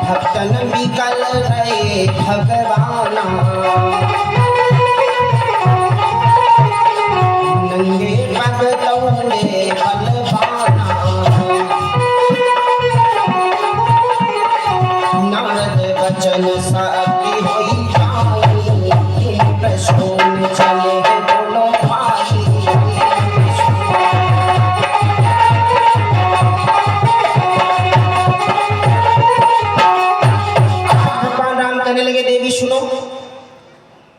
भक्तन बिकल रहे भगवाना, नंगे पग दौड़े बलवाना, नारद बचन शक्ति होई जाई, प्रसून चले दोनों भाई। लगे देवी सुनो,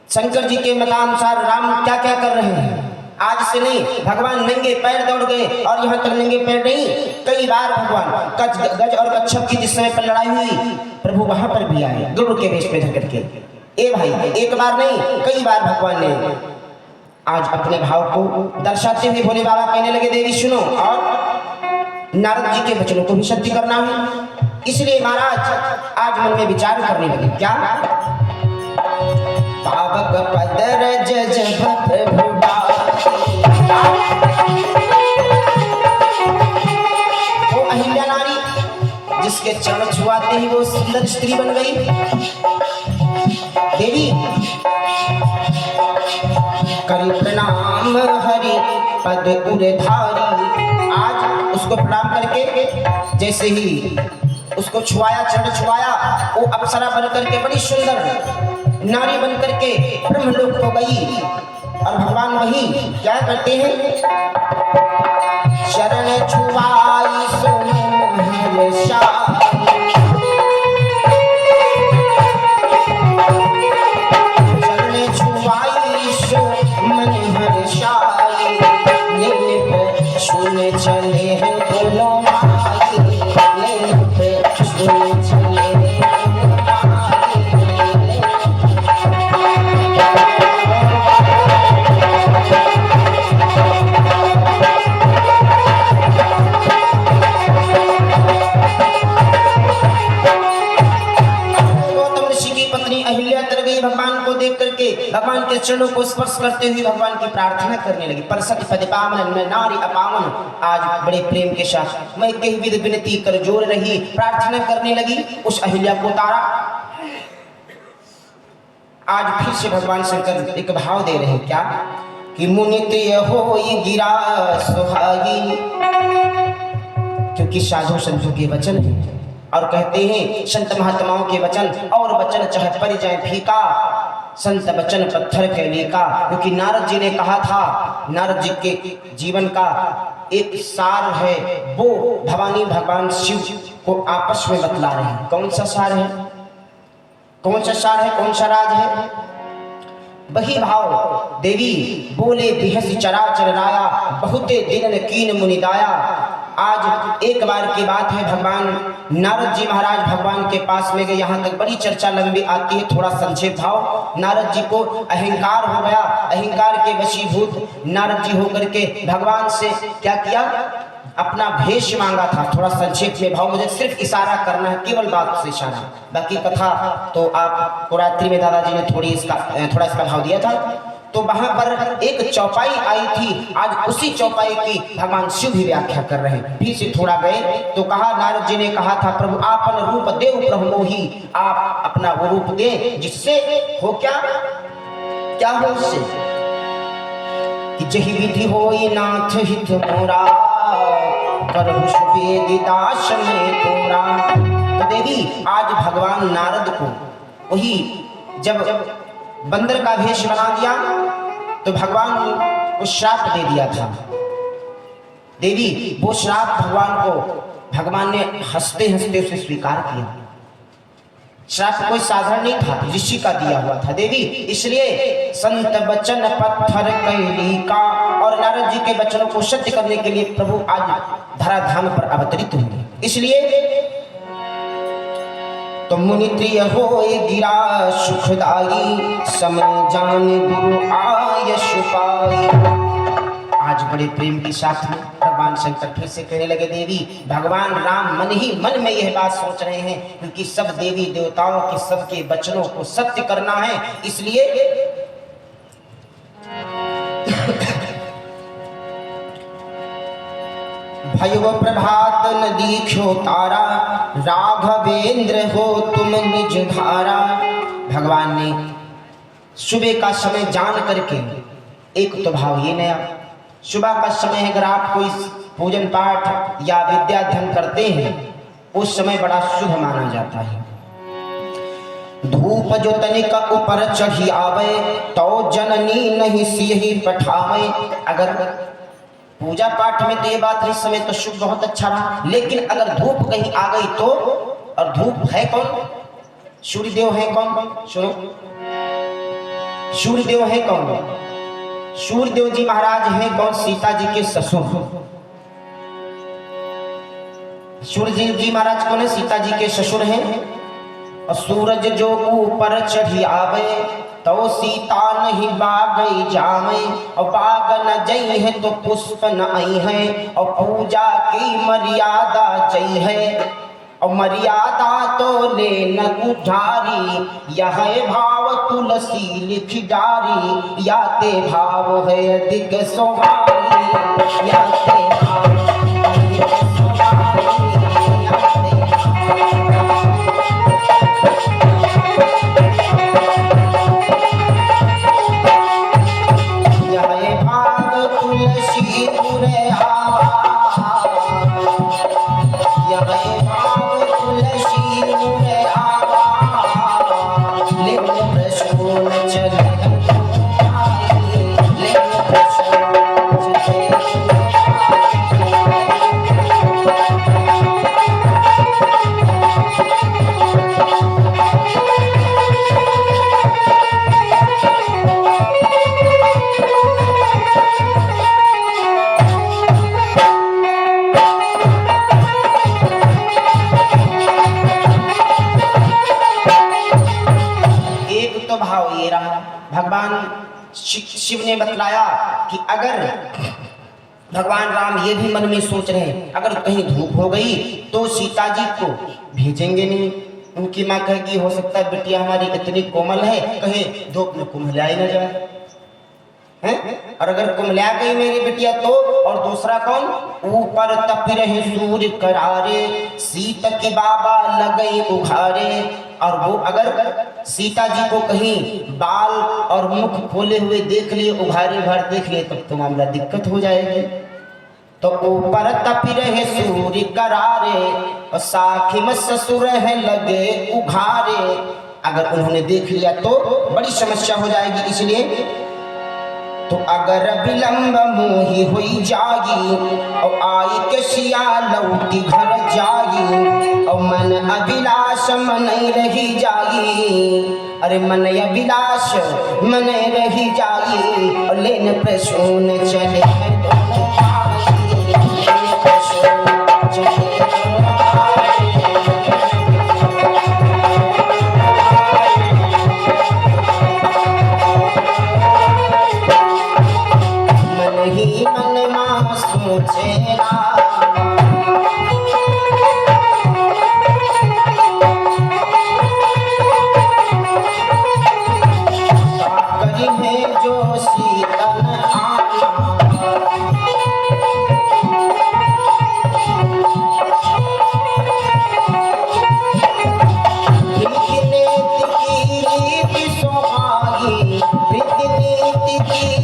शंकर जी के मतानुसार राम क्या क्या कर रहे हैं। आज से नहीं, भगवान नंगे पैर दौड़ गए और यहाँ तक नंगे पैर नहीं, कई बार भगवान गज और कच्छप की जिस समय पर लड़ाई हुई, प्रभु वहां पर भी आए गरुड़ के वेश पे धर के। ए भाई, एक बार नहीं कई बार भगवान ने आज अपने भाव को दर्शाते हुए भोले बाबा कहने लगे देवी सुनो, और नारद जी के वचनों को भी सत्य करना है। इसलिए महाराज आज मन में विचार करने लगे, क्या पावक पद रज जब प्रभु वो अहिल्या नारी जिसके चरण छुआते ही वो सुंदर स्त्री बन गई। देवी करी प्रणाम हरि पद उरधारी, आज उसको प्रणाम करके जैसे ही उसको छुआया, चरण छुआया, वो अप्सरा बन करके बड़ी सुंदर नारी बन करके ब्रह्मलोक को गई। और भगवान वही क्या करते हैं, शरण छुआई सो मन हर्षाई, शरण छुआई सो मन हर्षाई, नील सुन चले हैं दोनों भाई, सुन चले भगवान को देख करके भगवान के चरणों को स्पर्श करते हुए भगवान की प्रार्थना करने लगी। परसत पद पावन मैं नारी अपावन, आज बड़े प्रेम के साथ मैं कई विध विनती कर जोर रही प्रार्थना करने लगी। उस अहिल्या को तारा आज फिर से भगवान शंकर एक भाव दे रहे हैं, क्या कि मुनित हो गिरा सुहागी, क्योंकि साधु संतों के वचन है और कहते हैं संत महात्माओं के वचन और वचन चाहे पड़ जाए फीका, संत वचन पत्थर कहने का। क्योंकि नारद जी ने कहा था, नारद जी के जीवन का एक सार है, वो भवानी भगवान शिव को आपस में बतला रहे हैं। कौन सा सार है, कौन सा सार है, कौन सा राज है, वही भाव देवी बोले बिहस चराचर राया, बहुते दिन कीन मुनिदाया। आज एक बार की बात है, भगवान नारद जी महाराज भगवान के पास में गए। यहाँ तक बड़ी चर्चा लंबी आती है, थोड़ा संक्षेप भाव। नारद जी को अहंकार हो गया, अहंकार के वशीभूत नारद जी होकर के भगवान से क्या किया, अपना भेष मांगा था। थोड़ा संक्षेप में भाव, मुझे सिर्फ इशारा करना है, केवल बात से इशारा, बाकी कथा तो आप रात्रि में दादाजी ने थोड़ा इसका भाव दिया था। तो वहां पर एक चौपाई आई थी, आज उसी चौपाई की भगवान शिव भी व्याख्या कर रहे हैं। फिर से थोड़ा गए तो कहा, नारद जी ने कहा था, प्रभु आपन रूप देव प्रभु मोही, आप अपना वो रूप दें जिससे हो क्या हो, उससे कि जही विधि होई नाथ हित मोरा, करहु सुवेदी दास में तोरा। तो देवी आज भगवान नारद को वही जब बंदर का भेष बना दिया तो भगवान को श्राप दे दिया था। देवी वो श्राप भगवान ने हंसते हंसते उसे स्वीकार किया। श्राप कोई साधारण नहीं था, ऋषि का दिया हुआ था देवी। इसलिए संत वचन पत्थर कैली का, और नारद जी के वचनों को सत्य करने के लिए प्रभु आज धराधाम पर अवतरित हुए। इसलिए तो मुनि प्रिय होए गिरा सुखदाई, समय जान गुरु आयश पाई। आज बड़े प्रेम के साथ में भगवान शंकर फिर से कहने लगे, देवी भगवान राम मन ही मन में यह बात सोच रहे हैं, क्योंकि सब देवी देवताओं के सबके वचनों को सत्य करना है, इसलिए भयो प्रभात न दीख्यो तारा, राघवेंद्र हो तुम निज धारा। भगवान ने सुबह का समय जान करके, एक तो भाव ये नया, सुबह का समय अगर आप कोई पूजन पाठ या विद्या अध्ययन करते हैं उस समय बड़ा शुभ माना जाता है। धूप जो तनिक ऊपर चढ़ी आवे, तो जननी नहीं सियहि पठावे। अगर पूजा पाठ में तो ये बात इस समय तो शुभ बहुत अच्छा रहा, लेकिन अगर धूप कहीं आ गई तो, और धूप है कौन? सूर्यदेव है कौन? सुनो, सूर्यदेव है कौन? सूर्यदेव जी महाराज हैं कौन? सीता जी के ससुर। सूर्य जी महाराज कौन है? सीता जी के ससुर हैं। और सूरज जो ऊपर चढ़ी आवे, तो सीता नहीं बागई जामे, और बाग न जई है तो पुष्प न आई है, और पूजा की मर्यादा जई है, और मर्यादा तो ले न उधारी, यह भाव तुलसी लिख डारी, याते भाव है अधिक सोहारी, याते भाव अधिक सोहारी, यह भाव तुलसी पुरे आवा, यह भाव तुलसी पुरे आवा, ले प्रसून चले ले प्रसून चले। भगवान शिव ने बतलाया कि अगर भगवान राम ये भी मन में सोच रहे हैं, अगर कहीं धूप हो गई तो सीता जी को भेजेंगे नहीं। उनकी माँ कहेगी हो सकता है बिटिया हमारी इतनी कोमल है, कहे धूप में कुम्हलाई न जाए हैं, और अगर कुम्हला गई मेरी बिटिया तो। और दूसरा कौन? ऊपर तप रहे सूर्य करारे, सीता के बाबा लगे उघारे। और वो अगर सीता जी को कहीं बाल और मुख खोले हुए देख लिए, उघारे भर देख लिए, तब तो मामला दिक्कत हो जाएगी। तो ऊपर तप रहे सूर्य करारे, और साखी में ससुर है लगे उघारे। अगर उन्होंने देख लिया तो बड़ी समस्या हो जाएगी। इसलिए तो अगर विलंब मोही हुई जागी, और आई के सिया लौटी घर जागी, और मन अभिलाष मन रही जागी। अरे मन अभिलाष मन रही जागी, और लेन प्रसून चले की